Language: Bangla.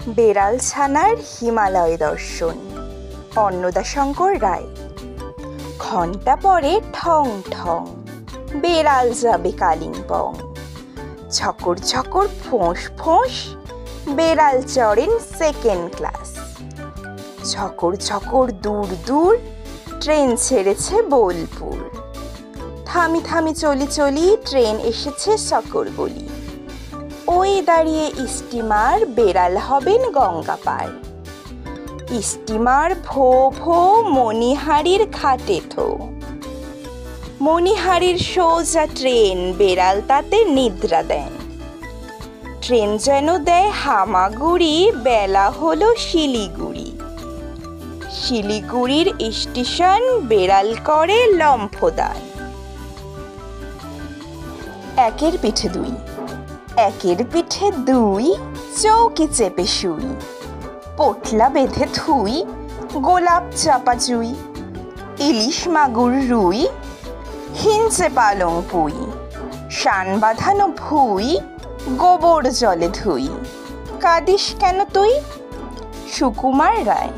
বেড়াল ছানার হিমালয় দর্শন, অন্নদাশঙ্কর রায়। ঘণ্টা পরে ঠং ঠং, বেড়াল যাবে কালিম্পং। ঝকর ঝকর ফোঁস ফোঁস, বেড়াল চড়েন সেকেন্ড ক্লাস। ঝকর ঝকর দূর দূর, ট্রেন ছেড়েছে বোলপুর। থামি থামি চলি চলি, ট্রেন এসেছে সকরবলি। ওই দাঁড়িয়ে স্টিমার, বেড়াল হবেন গঙ্গা পার। স্টিমার ভো ভো, মণিহারির ঘাটে থো। মণিহারির সোজা ট্রেন, বেড়াল তাতে নিদ্রা দেন। ট্রেন যেন দেয় হামাগুড়ি, বেলা হলো শিলিগুড়ি। শিলিগুড়ির স্টেশন, বেড়াল করে লম্ফদান। একের পিঠে দুই, একের পিঠে দুই, চৌকি চেপে শুই। পোটলা বেঁধে থুই, গোলাপ চাপা জুই। ইলিশ মাগুর রুই, হিঞ্চে পালং পুই। শান বাঁধানো ভুই, গোবর জলে ধুই। কাঁদিস কেন তুই? সুকুমার রায়।